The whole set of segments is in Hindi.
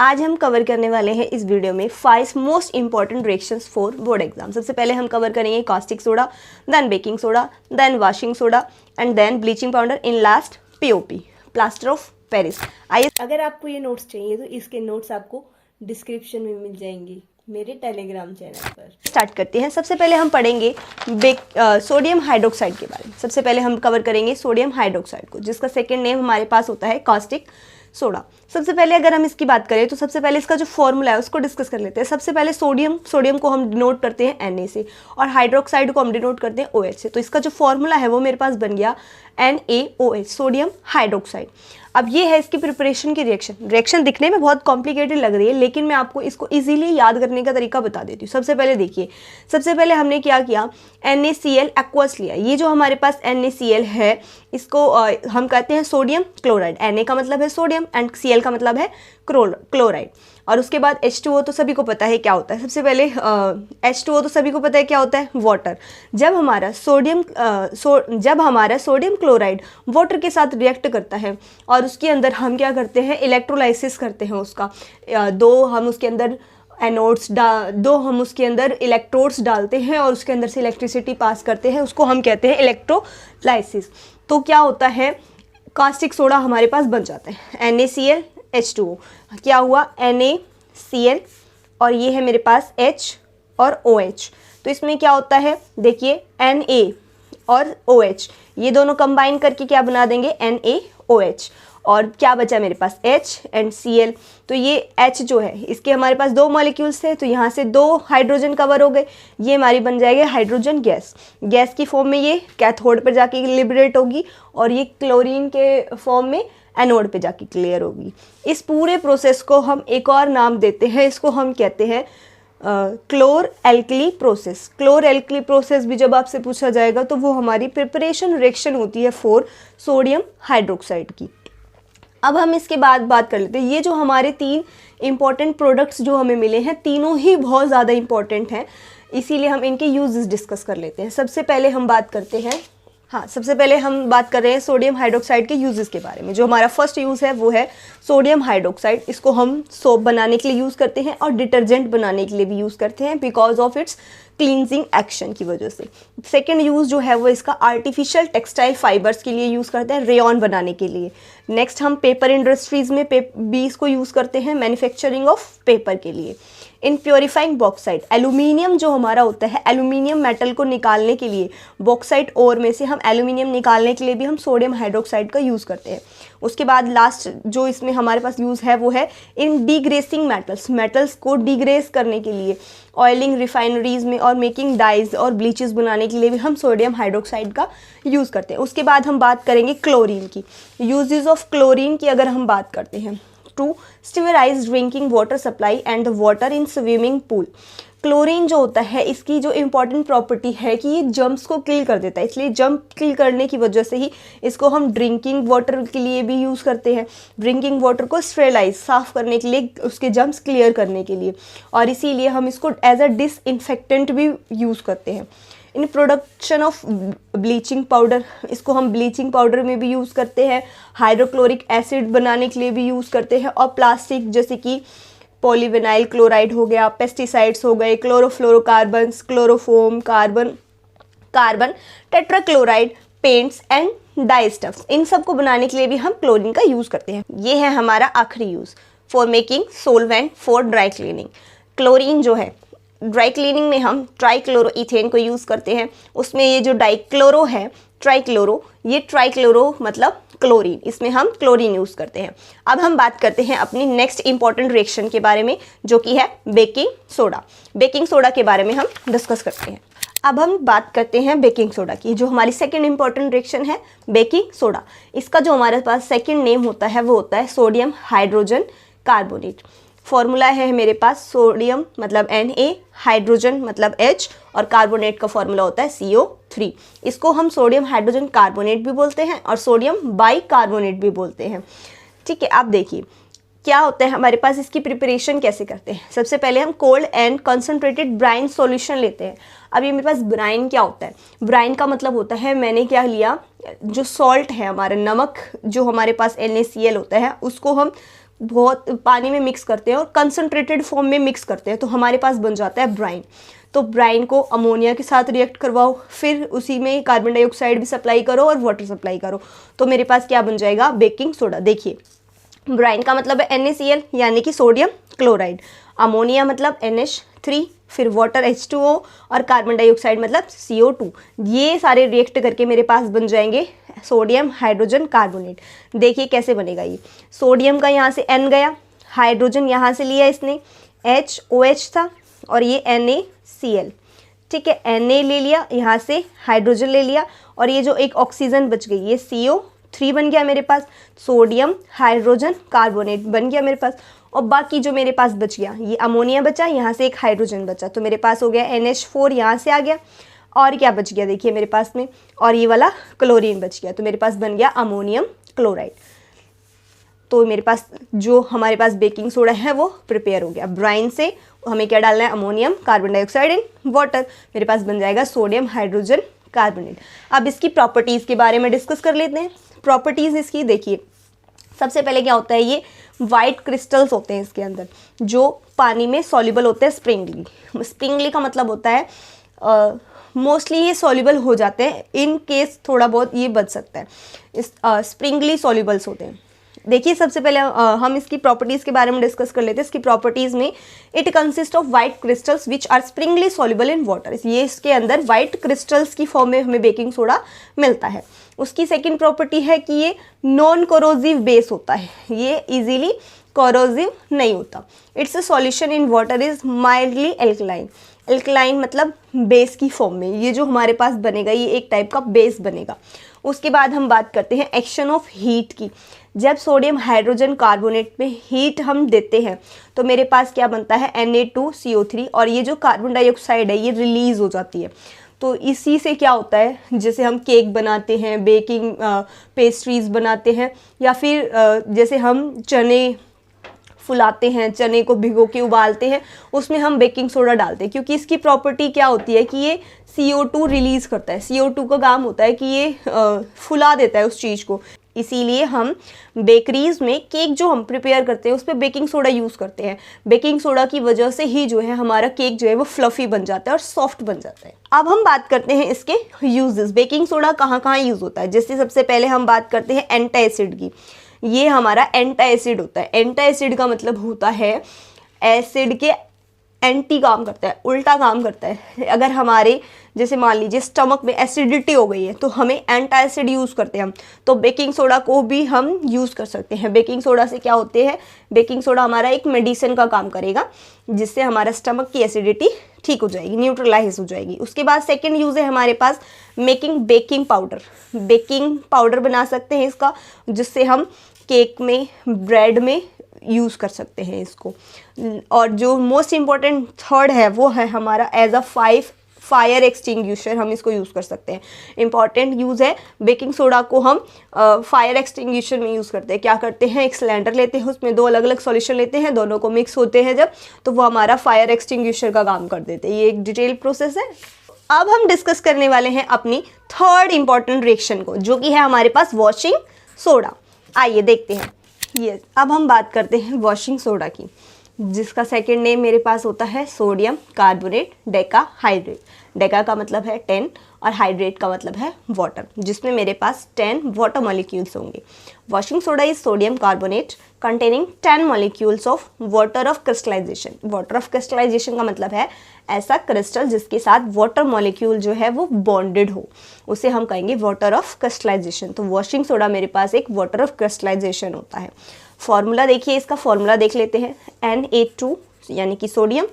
आज हम कवर करने वाले हैं इस वीडियो में 5 most important reactions for board exam. सबसे पहले हम कवर करेंगे caustic soda, then baking soda, then washing soda and then bleaching powder, in last POP, plaster of Paris. आइए, अगर आपको ये नोट्स चाहिए तो इसके नोट्स आपको डिस्क्रिप्शन में मिल जाएंगे मेरे टेलीग्राम चैनल पर। स्टार्ट करते हैं। सबसे पहले हम पढ़ेंगे सोडियम हाइड्रोक्साइड के बारे में। सबसे पहले हम कवर करेंगे सोडियम हाइड्रोक्साइड को, जिसका सेकेंड नेम हमारे पास होता है कास्टिक सोडा। सबसे पहले अगर हम इसकी बात करें तो सबसे पहले इसका जो फॉर्मूला है उसको डिस्कस कर लेते हैं। सबसे पहले सोडियम को हम डिनोट करते हैं Na से और हाइड्रोक्साइड को हम डिनोट करते हैं OH से। तो इसका जो फॉर्मूला है वो मेरे पास बन गया NaOH, सोडियम हाइड्रोक्साइड। अब ये है इसकी प्रिपरेशन की रिएक्शन दिखने में बहुत कॉम्प्लिकेटेड लग रही है, लेकिन मैं आपको इसको इजीली याद करने का तरीका बता देती हूँ। सबसे पहले देखिए, सबसे पहले हमने क्या किया, NaCl एक्वस लिया। ये जो हमारे पास NaCl है इसको हम कहते हैं सोडियम क्लोराइड। Na का मतलब है सोडियम एंड Cl का मतलब है क्लोराइड। और उसके बाद H2O तो सभी को पता है क्या होता है। सबसे पहले H2O तो सभी को पता है क्या होता है, वाटर। जब हमारा सोडियम क्लोराइड वाटर के साथ रिएक्ट करता है और उसके अंदर हम क्या करते हैं, इलेक्ट्रोलाइसिस करते हैं उसका। दो हम उसके अंदर इलेक्ट्रोड्स डालते हैं और उसके अंदर से इलेक्ट्रिसिटी पास करते हैं, उसको हम कहते हैं इलेक्ट्रोलाइसिस। तो क्या होता है, कास्टिक सोडा हमारे पास बन जाता है NaCl H2O। क्या हुआ, NaCl और ये है मेरे पास H और OH। तो इसमें क्या होता है, देखिए Na और OH ये दोनों कंबाइन करके क्या बना देंगे, NaOH। और क्या बचा मेरे पास, H एंड Cl। तो ये H जो है इसके हमारे पास 2 मॉलिक्यूल्स थे, तो यहाँ से 2 हाइड्रोजन कवर हो गए। ये हमारी बन जाएगी हाइड्रोजन गैस की फॉर्म में ये कैथोड पर जाके लिबरेट होगी और ये क्लोरीन के फॉर्म में एनोड पे जाके क्लियर होगी। इस पूरे प्रोसेस को हम एक और नाम देते हैं, इसको हम कहते हैं क्लोर एल्कली प्रोसेस। क्लोर एल्कली प्रोसेस भी जब आपसे पूछा जाएगा तो वो हमारी प्रिपरेशन रिएक्शन होती है फॉर सोडियम हाइड्रोक्साइड की। अब हम इसके बाद बात कर लेते हैं, ये जो हमारे 3 इंपॉर्टेंट प्रोडक्ट्स जो हमें मिले हैं, तीनों ही बहुत ज़्यादा इंपॉर्टेंट हैं, इसीलिए हम इनके यूजेस डिस्कस कर लेते हैं। सबसे पहले हम बात कर रहे हैं सोडियम हाइड्रोक्साइड के यूजेस के बारे में। जो हमारा फर्स्ट यूज़ है वो है सोडियम हाइड्रोक्साइड। इसको हम सोप बनाने के लिए यूज़ करते हैं और डिटर्जेंट बनाने के लिए भी यूज़ करते हैं because of its cleansing action की वजह से। सेकेंड यूज़ जो है वो इसका आर्टिफिशियल टेक्सटाइल फाइबर्स के लिए यूज़ करते हैं, रेयॉन बनाने के लिए। नेक्स्ट हम पेपर इंडस्ट्रीज़ में भी इसको यूज़ करते हैं मैन्युफैक्चरिंग ऑफ पेपर के लिए। इन प्योरीफाइंग बॉक्साइट, एल्यूमिनियम जो हमारा होता है, एल्यूमिनियम मेटल को निकालने के लिए बॉक्साइट ओर में से हम एल्यूमिनियम निकालने के लिए भी हम सोडियम हाइड्रोक्साइड का यूज़ करते हैं। उसके बाद लास्ट जो इसमें हमारे पास यूज़ है वो है इन डीग्रेसिंग मेटल्स को डिग्रेस करने के लिए, ऑयलिंग रिफाइनरीज में और मेकिंग डाइज और ब्लीचेस बनाने के लिए भी हम सोडियम हाइड्रोक्साइड का यूज़ करते हैं। उसके बाद हम बात करेंगे क्लोरीन की। यूजेस ऑफ क्लोरीन की अगर हम बात करते हैं, to sterilise drinking water supply and the water in swimming pool. Chlorine जो होता है इसकी जो इम्पॉर्टेंट प्रॉपर्टी है कि ये जम्प्स को किल कर देता है, इसलिए जंप किल करने की वजह से ही इसको हम ड्रिंकिंग वाटर के लिए भी यूज़ करते हैं। ड्रिंकिंग वाटर को स्टेरिलाइज, साफ़ करने के लिए, उसके जम्प्स क्लियर करने के लिए, और इसीलिए हम इसको एज अ डिसइंफेक्टेंट भी यूज़ करते हैं। In production of bleaching powder, इसको हम ब्लीचिंग पाउडर में भी यूज़ करते हैं, हाइड्रोक्लोरिक एसिड बनाने के लिए भी यूज़ करते हैं, और प्लास्टिक जैसे कि पॉलीविनाइल क्लोराइड हो गया, पेस्टिसाइड्स हो गए, chlorofluorocarbons, chloroform, carbon tetrachloride, paints and dye stuffs, इन सब को बनाने के लिए भी हम क्लोरीन का यूज़ करते हैं। ये है हमारा आखिरी use, for making solvent for dry cleaning. Chlorine जो है ड्राई क्लीनिंग में हम ट्राइक्लोरो इथेन को यूज़ करते हैं। उसमें ये जो डाइक्लोरो है, ट्राइक्लोरो, ये ट्राइक्लोरो मतलब क्लोरीन, इसमें हम क्लोरीन यूज़ करते हैं। अब हम बात करते हैं अपनी नेक्स्ट इंपॉर्टेंट रिएक्शन के बारे में, जो कि है बेकिंग सोडा। बेकिंग सोडा के बारे में हम डिस्कस करते हैं। अब हम बात करते हैं बेकिंग सोडा की, जो हमारी सेकंड इंपॉर्टेंट रिएक्शन है बेकिंग सोडा। इसका जो हमारे पास सेकंड नेम होता है वो होता है सोडियम हाइड्रोजन कार्बोनेट। फॉर्मूला है मेरे पास, सोडियम मतलब Na, हाइड्रोजन मतलब H और कार्बोनेट का फॉर्मूला होता है CO3। इसको हम सोडियम हाइड्रोजन कार्बोनेट भी बोलते हैं और सोडियम बाइकार्बोनेट भी बोलते हैं। ठीक है, आप देखिए क्या होता है हमारे पास, इसकी प्रिपरेशन कैसे करते हैं। सबसे पहले हम cold and concentrated brine solution लेते हैं। अब ये मेरे पास ब्राइन क्या होता है, ब्राइन का मतलब होता है मैंने क्या लिया, जो सॉल्ट है हमारा, नमक जो हमारे पास NaCl होता है, उसको हम बहुत पानी में मिक्स करते हैं और कंसनट्रेटेड फॉर्म में मिक्स करते हैं, तो हमारे पास बन जाता है ब्राइन। तो ब्राइन को अमोनिया के साथ रिएक्ट करवाओ, फिर उसी में कार्बन डाइऑक्साइड भी सप्लाई करो और वाटर सप्लाई करो, तो मेरे पास क्या बन जाएगा, बेकिंग सोडा। देखिए ब्राइन का मतलब है NaCl यानी कि सोडियम क्लोराइड, अमोनिया मतलब NH3, फिर वाटर H2O और कार्बन डाइऑक्साइड मतलब CO2। ये सारे रिएक्ट करके मेरे पास बन जाएंगे सोडियम हाइड्रोजन कार्बोनेट। देखिए कैसे बनेगा ये, सोडियम का यहाँ से N गया, हाइड्रोजन यहाँ से लिया इसने, HOH था और ये NaCl, ठीक है, Na ले लिया, यहाँ से हाइड्रोजन ले लिया और ये जो एक ऑक्सीजन बच गई ये CO3 बन गया मेरे पास, सोडियम हाइड्रोजन कार्बोनेट बन गया मेरे पास। और बाकी जो मेरे पास बच गया, ये अमोनिया बचा, यहाँ से एक हाइड्रोजन बचा, तो मेरे पास हो गया NH4 यहाँ से आ गया, और क्या बच गया देखिए मेरे पास में, और ये वाला क्लोरीन बच गया, तो मेरे पास बन गया अमोनियम क्लोराइड। तो मेरे पास जो हमारे पास बेकिंग सोडा है वो प्रिपेयर हो गया। ब्राइन से हमें क्या डालना है, ammonium, carbon dioxide and water, मेरे पास बन जाएगा सोडियम हाइड्रोजन कार्बोनेट। अब इसकी प्रॉपर्टीज़ के बारे में डिस्कस कर लेते हैं। प्रॉपर्टीज़ इसकी देखिए, सबसे पहले क्या होता है, ये वाइट क्रिस्टल्स होते हैं इसके अंदर जो पानी में सॉल्युबल होते हैं स्प्रिंगली। स्प्रिंगली का मतलब होता है मोस्टली ये सॉल्युबल हो जाते हैं, इन केस थोड़ा बहुत ये बच सकता है, इस स्प्रिंगली सॉल्युबल्स होते हैं। देखिए सबसे पहले हम इसकी प्रॉपर्टीज़ के बारे में डिस्कस कर लेते हैं। इसकी प्रॉपर्टीज़ में it consist of white crystals which are sparingly soluble in water, ये इसके अंदर वाइट क्रिस्टल्स की फॉर्म में हमें बेकिंग सोडा मिलता है। उसकी सेकंड प्रॉपर्टी है कि ये नॉन कोरोजिव बेस होता है, ये इजीली कोरोजिव नहीं होता। It's a solution in water is mildly alkaline, alkaline मतलब बेस की फॉर्म में, ये जो हमारे पास बनेगा ये एक टाइप का बेस बनेगा। उसके बाद हम बात करते हैं एक्शन ऑफ हीट की। जब सोडियम हाइड्रोजन कार्बोनेट में हीट हम देते हैं तो मेरे पास क्या बनता है, Na2CO3, और ये जो कार्बन डाइऑक्साइड है ये रिलीज़ हो जाती है। तो इसी से क्या होता है, जैसे हम केक बनाते हैं, बेकिंग पेस्ट्रीज़ बनाते हैं, या फिर जैसे हम चने फुलाते हैं, चने को भिगो के उबालते हैं, उसमें हम बेकिंग सोडा डालते हैं, क्योंकि इसकी प्रॉपर्टी क्या होती है कि ये CO2 रिलीज़ करता है। CO2 का काम होता है कि ये फुला देता है उस चीज़ को, इसीलिए हम बेकरीज़ में केक जो हम प्रिपेयर करते हैं उस पर बेकिंग सोडा यूज़ करते हैं। बेकिंग सोडा की वजह से ही जो है हमारा केक जो है वो फ्लफ़ी बन जाता है और सॉफ्ट बन जाता है। अब हम बात करते हैं इसके यूजेस, बेकिंग सोडा कहाँ कहाँ यूज़ होता है। जैसे सबसे पहले हम बात करते हैं एंटासिड की। ये हमारा एंटासिड होता है। एंटासिड का मतलब होता है एसिड के एंटी काम करता है, उल्टा काम करता है। अगर हमारे जैसे मान लीजिए स्टमक में एसिडिटी हो गई है तो हमें एंटासिड यूज़ करते हैं हम, तो बेकिंग सोडा को भी हम यूज़ कर सकते हैं। बेकिंग सोडा से क्या होते हैं, बेकिंग सोडा हमारा एक मेडिसिन का काम करेगा जिससे हमारा स्टमक की एसिडिटी ठीक हो जाएगी, न्यूट्रलाइज हो जाएगी। उसके बाद सेकेंड यूज़ है हमारे पास making baking powder. Baking powder बना सकते हैं इसका, जिससे हम केक में, ब्रेड में यूज़ कर सकते हैं इसको। और जो मोस्ट इम्पॉर्टेंट थर्ड है वो है हमारा एज अ फायर एक्सटिंग्विशर, हम इसको यूज़ कर सकते हैं। इंपॉर्टेंट यूज़ है, बेकिंग सोडा को हम फायर एक्सटिंग्विशर में यूज़ करते हैं। क्या करते हैं, एक सिलेंडर लेते हैं, उसमें दो अलग अलग सॉल्यूशन लेते हैं, दोनों को मिक्स होते हैं जब, तो वो हमारा फायर एक्सटिंग्विशर का काम कर देते हैं। ये एक डिटेल प्रोसेस है। अब हम डिस्कस करने वाले हैं अपनी थर्ड इंपॉर्टेंट रिएक्शन को, जो कि है हमारे पास वॉशिंग सोडा। आइए देखते हैं। यस, अब हम बात करते हैं वॉशिंग सोडा की, जिसका सेकंड नेम मेरे पास होता है sodium carbonate Deka hydrate. Deka का मतलब है 10 और हाइड्रेट का मतलब है वाटर, जिसमें मेरे पास 10 वाटर मॉलिक्यूल्स होंगे। Washing soda is sodium carbonate containing 10 molecules of water of crystallisation. Water of crystallisation का मतलब है ऐसा क्रिस्टल जिसके साथ वाटर मॉलिक्यूल जो है वो बॉन्डेड हो, उसे हम कहेंगे वाटर ऑफ क्रिस्टलाइजेशन। तो वॉशिंग सोडा मेरे पास एक वाटर ऑफ क्रिस्टलाइजेशन होता है। फॉर्मूला देखिए, इसका फॉर्मूला देख लेते हैं। Na2 यानी कि सोडियम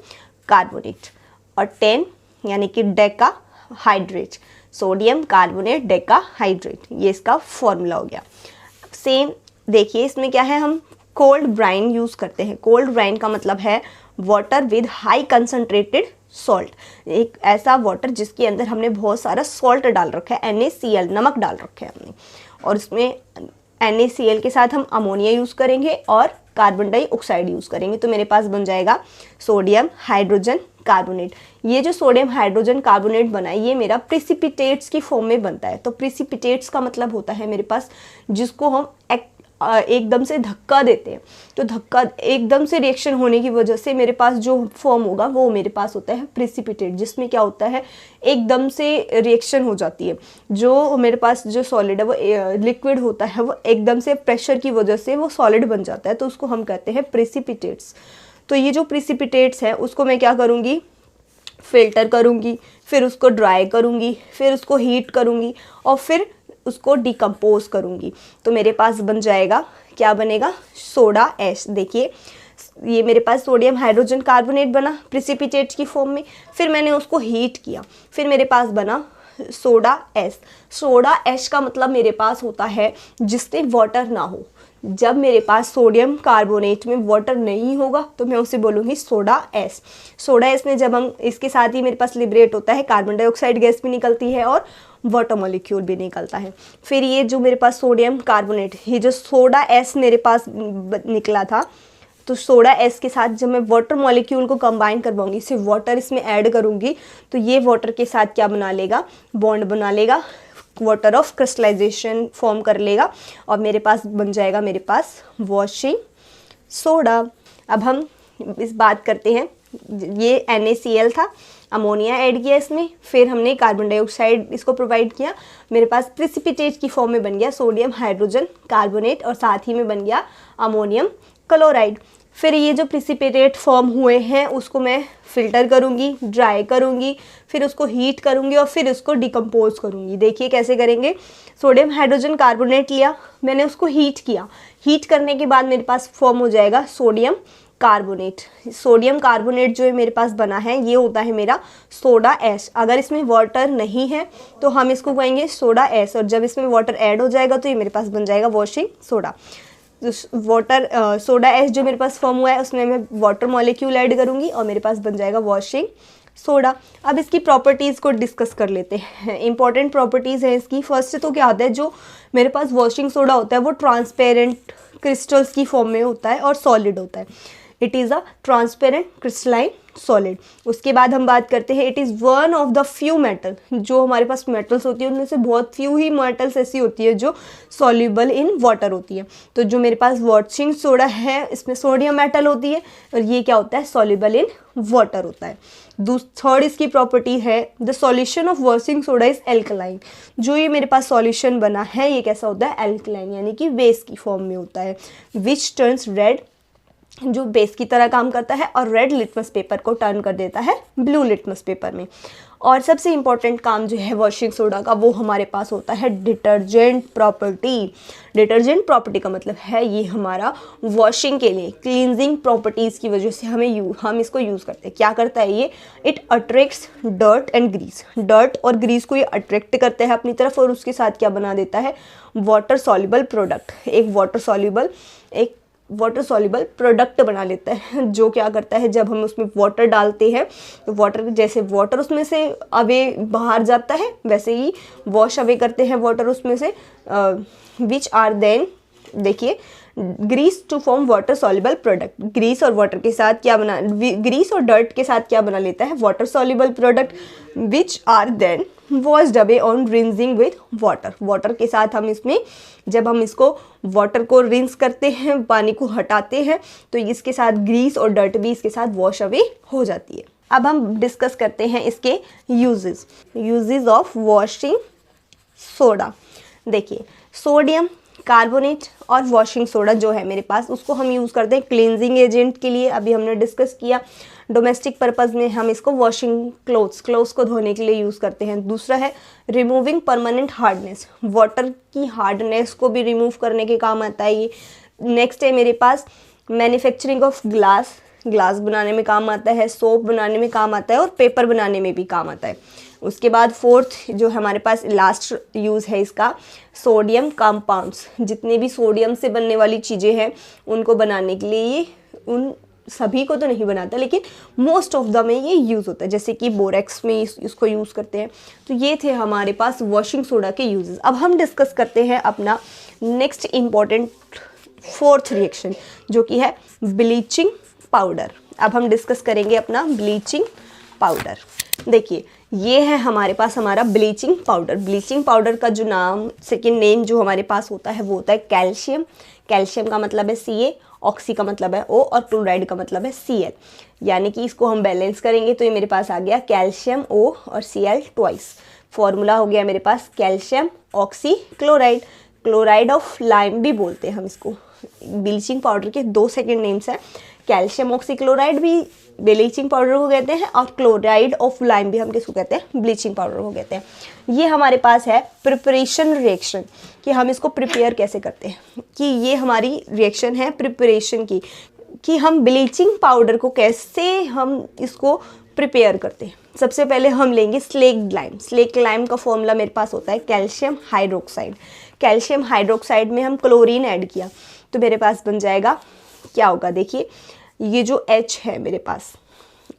कार्बोनेट और 10 यानी कि Deka hydrate, sodium carbonate Deka hydrate, ये इसका फॉर्मूला हो गया। सेम देखिए इसमें क्या है, हम कोल्ड ब्राइन यूज़ करते हैं। कोल्ड ब्राइन का मतलब है water with high concentrated salt, एक ऐसा वाटर जिसके अंदर हमने बहुत सारा सॉल्ट डाल रखा है, NaCl नमक डाल रखा है हमने, और उसमें NaCl के साथ हम अमोनिया यूज़ करेंगे और कार्बन डाइऑक्साइड यूज़ करेंगे, तो मेरे पास बन जाएगा सोडियम हाइड्रोजन कार्बोनेट। ये जो सोडियम हाइड्रोजन कार्बोनेट बना है ये मेरा प्रिसिपिटेट्स की फॉर्म में बनता है। तो प्रिसिपिटेट्स का मतलब होता है मेरे पास जिसको हम एकदम से धक्का देते हैं, तो धक्का एकदम से रिएक्शन होने की वजह से मेरे पास जो फॉर्म होगा वो मेरे पास होता है प्रिसिपिटेट, जिसमें क्या होता है एकदम से रिएक्शन हो जाती है। जो मेरे पास जो सॉलिड है वो लिक्विड होता है, वो एकदम से प्रेशर की वजह से वो सॉलिड बन जाता है, तो उसको हम कहते हैं प्रिसिपिटेट्स। तो ये जो प्रिसिपिटेट्स है उसको मैं क्या करूँगी, फिल्टर करूँगी, फिर उसको ड्राई करूँगी, फिर उसको हीट करूँगी और फिर उसको डिकम्पोज करूँगी, तो मेरे पास बन जाएगा, क्या बनेगा, सोडा ऐश। देखिए ये मेरे पास सोडियम हाइड्रोजन कार्बोनेट बना प्रिसिपिटेट की फॉर्म में, फिर मैंने उसको हीट किया, फिर मेरे पास बना सोडा ऐश। सोडा ऐश का मतलब मेरे पास होता है जिसमें वाटर ना हो। जब मेरे पास सोडियम कार्बोनेट में वाटर नहीं होगा तो मैं उसे बोलूँगी सोडा ऐश। सोडा ऐश में जब हम इसके साथ ही मेरे पास लिबरेट होता है, कार्बन डाइऑक्साइड गैस भी निकलती है और वाटर मॉलिक्यूल भी निकलता है। फिर ये जो मेरे पास सोडियम कार्बोनेट, ये जो सोडा ऐश मेरे पास निकला था, तो सोडा ऐश के साथ जब मैं वाटर मॉलिक्यूल को कंबाइन करवाऊंगी, सिर्फ वाटर इसमें ऐड करूंगी, तो ये वाटर के साथ क्या बना लेगा, बॉन्ड बना लेगा, वाटर ऑफ क्रिस्टलाइजेशन फॉर्म कर लेगा और मेरे पास बन जाएगा मेरे पास वॉशिंग सोडा। अब हम इस बात करते हैं, ये NaCl था, अमोनिया ऐड किया इसमें, फिर हमने कार्बन डाइऑक्साइड इसको प्रोवाइड किया, मेरे पास प्रिसिपिटेट की फॉर्म में बन गया सोडियम हाइड्रोजन कार्बोनेट और साथ ही में बन गया अमोनियम क्लोराइड। फिर ये जो प्रिसिपिटेट फॉर्म हुए हैं उसको मैं फ़िल्टर करूँगी, ड्राई करूँगी, फिर उसको हीट करूँगी और फिर उसको डिकम्पोज करूँगी। देखिए कैसे करेंगे, सोडियम हाइड्रोजन कार्बोनेट लिया, मैंने उसको हीट किया, हीट करने के बाद मेरे पास फॉर्म हो जाएगा सोडियम कार्बोनेट। सोडियम कार्बोनेट जो है मेरे पास बना है ये होता है मेरा सोडा ऐश। अगर इसमें वाटर नहीं है तो हम इसको कहेंगे सोडा ऐश, और जब इसमें वाटर ऐड हो जाएगा तो ये मेरे पास बन जाएगा washing soda. Water soda ash जो मेरे पास फॉर्म हुआ है उसमें मैं वाटर मॉलिक्यूल ऐड करूँगी और मेरे पास बन जाएगा वॉशिंग सोडा। अब इसकी प्रॉपर्टीज़ को डिस्कस कर लेते हैं। इंपॉर्टेंट प्रॉपर्टीज़ है इसकी। फर्स्ट तो क्या होता है, जो मेरे पास वॉशिंग सोडा होता है वो ट्रांसपेरेंट क्रिस्टल्स की फॉर्म में होता है और सॉलिड होता है। It is a transparent crystalline solid. उसके बाद हम बात करते हैं, it is one of the few metal, जो हमारे पास मेटल्स होती है उनमें से बहुत फ्यू ही मेटल्स ऐसी होती है जो सॉल्युबल इन वाटर होती है। तो जो मेरे पास वॉशिंग सोडा है इसमें सोडियम मेटल होती है और ये क्या होता है, सॉल्युबल इन वाटर होता है। थर्ड इसकी प्रॉपर्टी है, the solution of washing soda is alkaline. जो ये मेरे पास सॉल्यूशन बना है ये कैसा होता है, एल्कलाइन, यानी कि बेस की फॉर्म में होता है। विच टर्न्स रेड, जो बेस की तरह काम करता है और रेड लिटमस पेपर को टर्न कर देता है ब्लू लिटमस पेपर में। और सबसे इम्पॉर्टेंट काम जो है वॉशिंग सोडा का वो हमारे पास होता है डिटर्जेंट प्रॉपर्टी। डिटर्जेंट प्रॉपर्टी का मतलब है ये हमारा वॉशिंग के लिए क्लींजिंग प्रॉपर्टीज़ की वजह से हम इसको यूज़ करते हैं। क्या करता है ये, it attracts dirt and grease. Dirt और ग्रीस को ये अट्रैक्ट करता है अपनी तरफ और उसके साथ क्या बना देता है, वाटर सॉल्युबल प्रोडक्ट। एक वाटर सॉल्युबल प्रोडक्ट बना लेता है, जो क्या करता है जब हम उसमें वाटर डालते हैं तो वाटर, जैसे वाटर उसमें से अवे बाहर जाता है वैसे ही वॉश अवे करते हैं वाटर उसमें से, विच आर देन, देखिए, grease to form water soluble product. Grease और वाटर के साथ क्या बना, ग्रीस और डर्ट के साथ क्या बना लेता है, water soluble product, which are then washed away on rinsing with water. Water के साथ हम इसमें, जब हम इसको वाटर को रिंस करते हैं, पानी को हटाते हैं, तो इसके साथ ग्रीस और डर्ट भी इसके साथ वॉश अवे हो जाती है। अब हम डिस्कस करते हैं इसके यूजेस ऑफ वॉशिंग सोडा। देखिए, सोडियम कार्बोनेट और वॉशिंग सोडा जो है मेरे पास, उसको हम यूज़ करते हैं क्लींजिंग एजेंट के लिए, अभी हमने डिस्कस किया। डोमेस्टिक पर्पज़ में हम इसको वॉशिंग क्लोथ्स को धोने के लिए यूज़ करते हैं। दूसरा है रिमूविंग परमानेंट हार्डनेस, वाटर की हार्डनेस को भी रिमूव करने के काम आता है ये। नेक्स्ट है मेरे पास मैन्युफैक्चरिंग ऑफ ग्लास बनाने में काम आता है, सोप बनाने में काम आता है और पेपर बनाने में भी काम आता है। उसके बाद फोर्थ जो हमारे पास लास्ट यूज़ है इसका, सोडियम कंपाउंड्स। जितने भी सोडियम से बनने वाली चीज़ें हैं उनको बनाने के लिए ये, उन सभी को तो नहीं बनाता लेकिन मोस्ट ऑफ द में ये यूज़ होता है, जैसे कि बोरेक्स में इसको यूज़ करते हैं। तो ये थे हमारे पास वॉशिंग सोडा के यूजेस। अब हम डिस्कस करते हैं अपना नेक्स्ट इम्पॉर्टेंट फोर्थ रिएक्शन, जो कि है ब्लीचिंग पाउडर। अब हम डिस्कस करेंगे अपना ब्लीचिंग पाउडर। देखिए, ये है हमारे पास हमारा ब्लीचिंग पाउडर। ब्लीचिंग पाउडर का जो नाम, सेकेंड नेम जो हमारे पास होता है वो होता है कैल्शियम। कैल्शियम का मतलब है Ca, ऑक्सी का मतलब है O और क्लोराइड का मतलब है Cl, यानी कि इसको हम बैलेंस करेंगे तो ये मेरे पास आ गया कैल्शियम O और Cl ट्वाइस। फॉर्मूला हो गया मेरे पास calcium oxychloride, chloride of lime भी बोलते हैं हम इसको। ब्लीचिंग पाउडर के 2 सेकेंड नेम्स हैं, कैल्शियम ऑक्सी क्लोराइड भी ब्लीचिंग पाउडर को कहते हैं और क्लोराइड ऑफ लाइम भी हम किसको कहते हैं, ब्लीचिंग पाउडर को कहते हैं। ये हमारे पास है प्रिपरेशन रिएक्शन, कि हम इसको प्रिपेयर कैसे करते हैं, कि ये हमारी रिएक्शन है प्रिपरेशन की, कि हम ब्लीचिंग पाउडर को कैसे हम इसको प्रिपेयर करते हैं। सबसे पहले हम लेंगे स्लेक्ड लाइम। स्लेक्ड लाइम का फॉर्मूला मेरे पास होता है कैल्शियम हाइड्रोक्साइड। कैल्शियम हाइड्रोक्साइड में हम क्लोरीन ऐड किया तो मेरे पास बन जाएगा, क्या होगा देखिए, ये जो H है मेरे पास,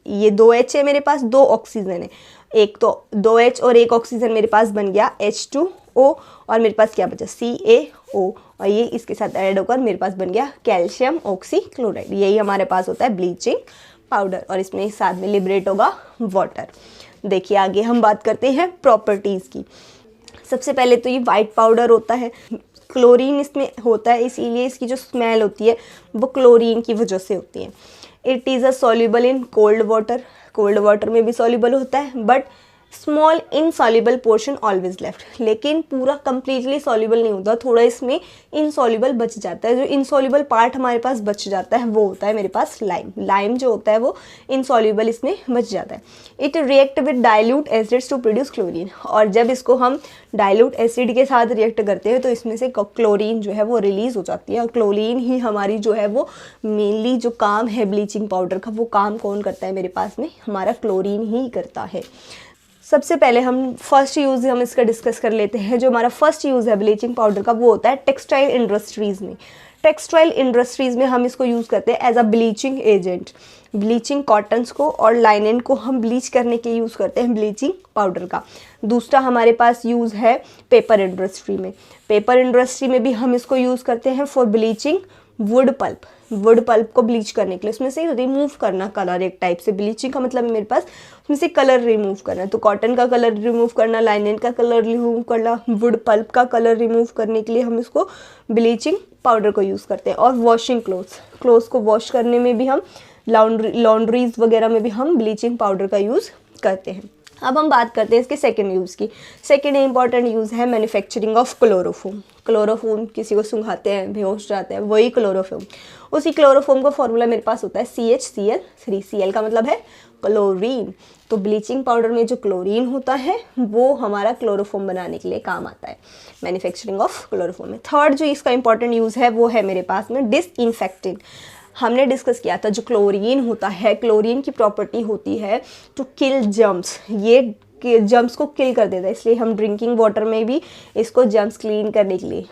ये 2 H है मेरे पास, 2 ऑक्सीजन है, एक तो 2 H और 1 ऑक्सीजन मेरे पास बन गया H2O, और मेरे पास क्या बचा CaO, और ये इसके साथ ऐड होकर मेरे पास बन गया कैल्शियम ऑक्सी क्लोराइड। यही हमारे पास होता है ब्लीचिंग पाउडर, और इसमें साथ में लिबरेट होगा वाटर। देखिए आगे हम बात करते हैं प्रॉपर्टीज़ की। सबसे पहले तो ये वाइट पाउडर होता है, क्लोरीन इसमें होता है, इसीलिए इसकी जो स्मेल होती है वो क्लोरीन की वजह से होती है। It is a soluble in cold water, cold water में भी सॉल्युबल होता है, but small insoluble portion always left, लेकिन पूरा कंप्लीटली सॉल्युबल नहीं होता, थोड़ा इसमें इनसॉल्युबल बच जाता है। जो इनसॉल्युबल पार्ट हमारे पास बच जाता है वो होता है मेरे पास लाइम। लाइम जो होता है वो इनसॉल्युबल इसमें बच जाता है। It react with dilute acids to produce chlorine, और जब इसको हम डाइल्यूट एसिड के साथ रिएक्ट करते हैं तो इसमें से क्लोरीन जो है वो रिलीज हो जाती है, और क्लोरीन ही हमारी जो है वो मेनली जो काम है ब्लीचिंग पाउडर का, वो काम कौन करता है मेरे पास में, हमारा क्लोरीन ही करता है। सबसे पहले हम फर्स्ट यूज़ हम इसका डिस्कस कर लेते हैं। जो हमारा फर्स्ट यूज़ है ब्लीचिंग पाउडर का वो होता है टेक्सटाइल इंडस्ट्रीज़ में। टेक्सटाइल इंडस्ट्रीज़ में हम इसको यूज़ करते हैं as a bleaching agent. Bleaching cottons को और लाइनेन को हम ब्लीच करने के यूज़ करते हैं ब्लीचिंग पाउडर का। दूसरा हमारे पास यूज़ है पेपर इंडस्ट्री में। पेपर इंडस्ट्री में भी हम इसको यूज़ करते हैं for bleaching wood pulp. Wood pulp को ब्लीच करने के लिए उसमें से रिमूव करना कलर, एक टाइप से ब्लीचिंग का मतलब है मेरे पास उसमें से कलर रिमूव करना। तो कॉटन का कलर रिमूव करना, लाइनेन का कलर रिमूव करना, वुड पल्प का कलर रिमूव करने के लिए हम इसको ब्लीचिंग पाउडर को यूज़ करते हैं। और वॉशिंग क्लोथ्स को वॉश करने में भी हम लॉन्ड्रीज वगैरह में भी हम ब्लीचिंग पाउडर का यूज़ करते हैं। अब हम बात करते हैं इसके सेकंड यूज़ की। सेकंड इंपॉर्टेंट यूज़ है मैन्युफैक्चरिंग ऑफ क्लोरोफॉर्म। क्लोरोफॉर्म किसी को सुंघाते हैं, बेहोश जाते हैं, वही क्लोरोफॉर्म। उसी क्लोरोफॉर्म का फॉर्मूला मेरे पास होता है CHCl3। Cl का मतलब है क्लोरीन। तो ब्लीचिंग पाउडर में जो क्लोरीन होता है वो हमारा क्लोरोफॉर्म बनाने के लिए काम आता है, मैन्युफैक्चरिंग ऑफ क्लोरोफॉर्म में। थर्ड जो इसका इंपॉर्टेंट यूज़ है वो है मेरे पास में डिसइंफेक्टेंट। हमने डिस्कस किया था जो क्लोरीन होता है, क्लोरीन की प्रॉपर्टी होती है टू किल जर्म्स। ये जर्म्स को किल कर देता है, इसलिए हम ड्रिंकिंग वाटर में भी इसको जर्म्स क्लीन करने के लिए,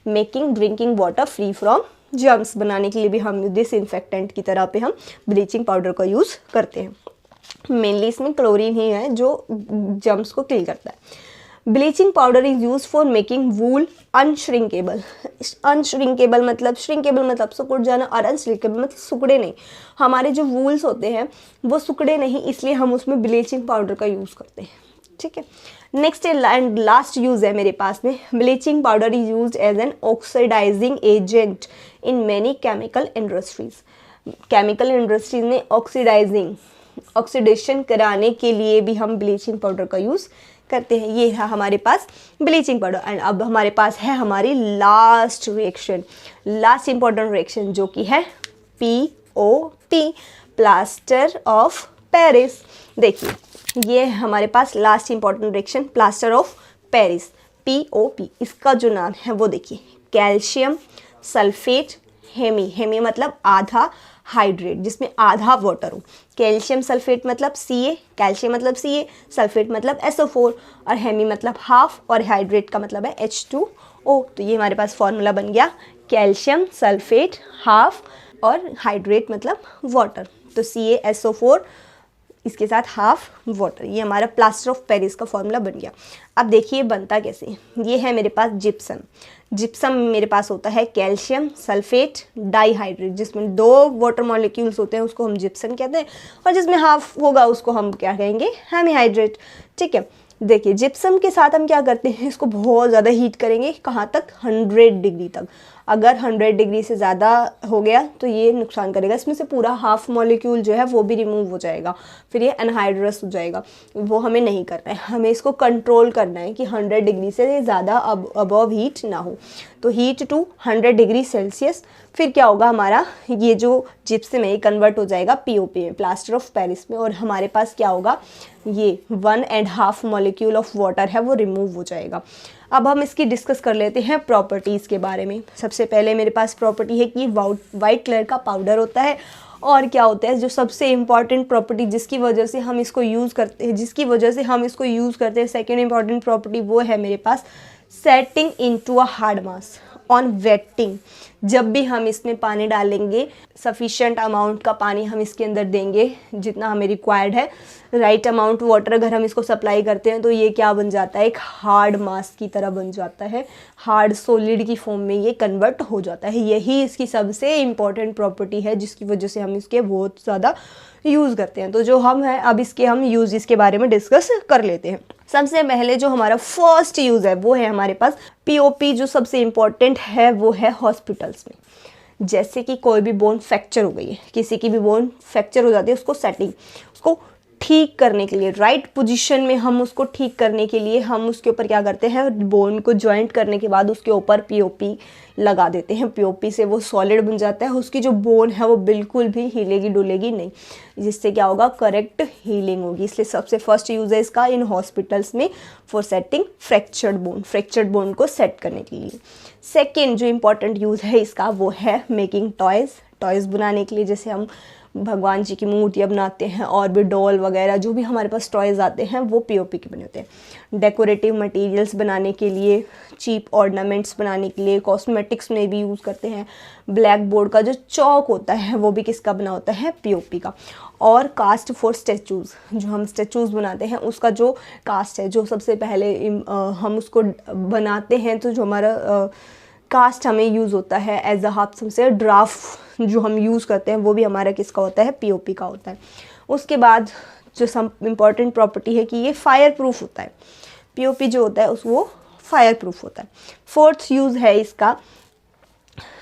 making drinking water free from germs बनाने के लिए भी हम डिसइंफेक्टेंट की तरह पे हम ब्लीचिंग पाउडर का यूज़ करते हैं। मेनली इसमें क्लोरीन ही है जो जर्म्स को किल करता है। Bleaching powder is use for making wool unshrinkable. Unshrinkable मतलब, श्रिंकेबल मतलब सिकुड़ जाना, और अनश्रिंकेबल मतलब सिकुड़े नहीं। हमारे जो वूल्स होते हैं वो सिकुड़े नहीं, इसलिए हम उसमें ब्लीचिंग पाउडर का यूज़ करते हैं। ठीक है, नेक्स्ट एंड लास्ट यूज़ है मेरे पास में, bleaching powder is use as an oxidising agent in many chemical industries. Chemical industries में ऑक्सीडेशन कराने के लिए भी हम ब्लीचिंग पाउडर का यूज़ करते हैं। ये है हमारे पास ब्लीचिंग पाउडर। एंड अब हमारे पास है हमारी last reaction, last important reaction, जो कि है POP, प्लास्टर ऑफ पेरिस। देखिए ये हमारे पास last important reaction, plaster of Paris, POP। इसका जो नाम है वो देखिए, कैल्शियम सल्फेट हेमी मतलब आधा हाइड्रेट, जिसमें आधा वाटर हो। कैल्शियम सल्फेट मतलब Ca, कैल्शियम मतलब Ca, सल्फेट मतलब SO4, और हेमी मतलब हाफ, और हाइड्रेट का मतलब है H2O। तो ये हमारे पास फॉर्मूला बन गया, कैल्शियम सल्फेट हाफ और हाइड्रेट मतलब वाटर। तो CaSO4 इसके साथ हाफ वाटर, ये हमारा प्लास्टर ऑफ पेरिस का फॉर्मूला बन गया। अब देखिए बनता कैसे, ये है मेरे पास जिप्सम। जिप्सम मेरे पास होता है कैल्शियम सल्फेट डाइहाइड्रेट, जिसमें 2 वाटर मॉलिक्यूल्स होते हैं उसको हम जिप्सम कहते हैं, और जिसमें हाफ होगा उसको हम क्या कहेंगे, हेमीहाइड्रेट। ठीक है, देखिए जिप्सम के साथ हम क्या करते हैं, इसको बहुत ज़्यादा हीट करेंगे, कहाँ तक, 100 डिग्री तक। अगर 100 डिग्री से ज़्यादा हो गया तो ये नुकसान करेगा, इसमें से पूरा हाफ मॉलिक्यूल जो है वो भी रिमूव हो जाएगा, फिर ये अनहाइड्रस हो जाएगा। वो हमें नहीं करना है, हमें इसको कंट्रोल करना है कि 100 डिग्री से ज़्यादा अबव हीट ना हो। तो हीट टू 100 डिग्री सेल्सियस, फिर क्या होगा, हमारा ये जो जिप्सम है ये कन्वर्ट हो जाएगा पीओपी में, प्लास्टर ऑफ पेरिस में, और हमारे पास क्या होगा, ये 1.5 मॉलिक्यूल ऑफ वाटर है वो रिमूव हो जाएगा। अब हम इसकी डिस्कस कर लेते हैं प्रॉपर्टीज़ के बारे में। सबसे पहले मेरे पास प्रॉपर्टी है कि वाइट कलर का पाउडर होता है। और क्या होता है, जो सबसे इम्पॉर्टेंट प्रॉपर्टी जिसकी वजह से हम इसको यूज़ करते हैं, सेकेंड इम्पॉर्टेंट प्रॉपर्टी वो है मेरे पास setting into a hard mass on wetting. जब भी हम इसमें पानी डालेंगे, सफिशेंट अमाउंट का पानी हम इसके अंदर देंगे जितना हमें रिक्वायर्ड है, राइट अमाउंट वाटर अगर हम इसको सप्लाई करते हैं तो ये क्या बन जाता है, एक हार्ड मास की तरह बन जाता है, हार्ड सॉलिड की फॉर्म में ये कन्वर्ट हो जाता है। यही इसकी सबसे इम्पॉर्टेंट प्रॉपर्टी है जिसकी वजह से हम इसके बहुत ज़्यादा यूज़ करते हैं। तो जो हम हैं अब हम यूज़ इसके बारे में डिस्कस कर लेते हैं। सबसे पहले जो हमारा फर्स्ट यूज़ है वो है हमारे पास पीओपी। जो सबसे इम्पॉर्टेंट है वो है हॉस्पिटल्स में, जैसे कि कोई भी बोन फ्रैक्चर हो गई है, किसी की भी बोन फ्रैक्चर हो जाती है, उसको ठीक करने के लिए, राइट पोजीशन में हम उसको ठीक करने के लिए हम उसके ऊपर क्या करते हैं, बोन को जॉइंट करने के बाद उसके ऊपर पीओपी लगा देते हैं। पीओपी से वो सॉलिड बन जाता है, उसकी जो बोन है वो बिल्कुल भी हिलेगी डुलेगी नहीं, जिससे क्या होगा, करेक्ट हीलिंग होगी। इसलिए सबसे फर्स्ट यूज़ है इसका इन हॉस्पिटल्स में फॉर सेटिंग फ्रैक्चर्ड बोन को सेट करने के लिए। सेकेंड जो इम्पॉर्टेंट यूज़ है इसका वो है मेकिंग टॉयज़ बनाने के लिए। जैसे हम भगवान जी की मूर्तियाँ बनाते हैं और भी डॉल वगैरह जो भी हमारे पास टॉयज़ आते हैं वो पीओपी के बने होते हैं। डेकोरेटिव मटेरियल्स बनाने के लिए, चीप ऑर्नामेंट्स बनाने के लिए, कॉस्मेटिक्स में भी यूज़ करते हैं। ब्लैक बोर्ड का जो चौक होता है वो भी किसका बना होता है, पीओपी का। और कास्ट फॉर स्टैचूज़, जो हम स्टैचूज़ बनाते हैं उसका जो कास्ट है, जो सबसे पहले हम उसको बनाते हैं तो जो हमारा कास्ट हमें यूज़ होता है एज अ हाफ से ड्राफ्ट जो हम यूज़ करते हैं वो भी हमारा किसका होता है, पीओपी का होता है। उसके बाद जो सब इम्पॉर्टेंट प्रॉपर्टी है कि ये फायर प्रूफ होता है। पीओपी जो होता है वो फायर प्रूफ होता है। फोर्थ यूज़ है इसका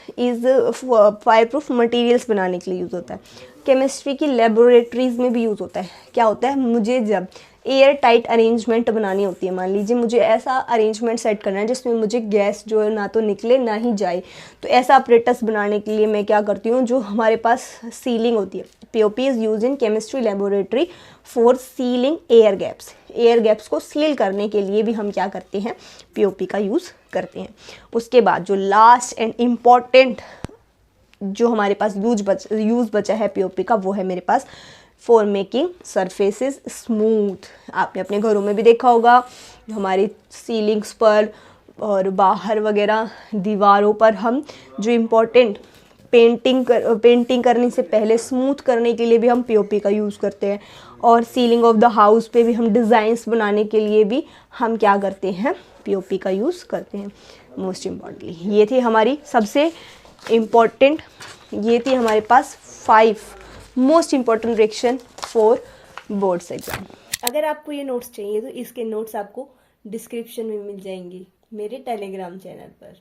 फायर प्रूफ मटेरियल्स बनाने के लिए यूज़ होता है। केमिस्ट्री की लेबोरेटरीज में भी यूज़ होता है। क्या होता है, मुझे जब एयर टाइट अरेंजमेंट बनानी होती है, मान लीजिए मुझे ऐसा अरेंजमेंट सेट करना है जिसमें मुझे गैस जो है ना तो निकले ना ही जाए, तो ऐसा अपरेटस बनाने के लिए मैं क्या करती हूँ, जो हमारे पास सीलिंग होती है, POP is use in chemistry laboratory for ceiling air gaps को सील करने के लिए भी हम क्या करते हैं, पीओपी का यूज़ करते हैं। उसके बाद जो लास्ट एंड इम्पॉर्टेंट जो हमारे पास यूज़ बचा है पीओपी का वो है मेरे पास फॉर मेकिंग सरफेसेस स्मूथ। आपने अपने घरों में भी देखा होगा, हमारी सीलिंग्स पर और बाहर वगैरह दीवारों पर हम जो इम्पोर्टेंट पेंटिंग करने से पहले स्मूथ करने के लिए भी हम पीओपी का यूज़ करते हैं। और सीलिंग ऑफ द हाउस पे भी हम डिज़ाइंस बनाने के लिए भी हम क्या करते हैं, पीओपी का यूज़ करते हैं। मोस्ट इम्पॉर्टेंटली ये थी हमारी सबसे इम्पॉर्टेंट, ये थी हमारे पास 5 most important reaction for boards exam. अगर आपको ये नोट्स चाहिए तो इसके नोट्स आपको डिस्क्रिप्शन में मिल जाएंगे मेरे टेलीग्राम चैनल पर।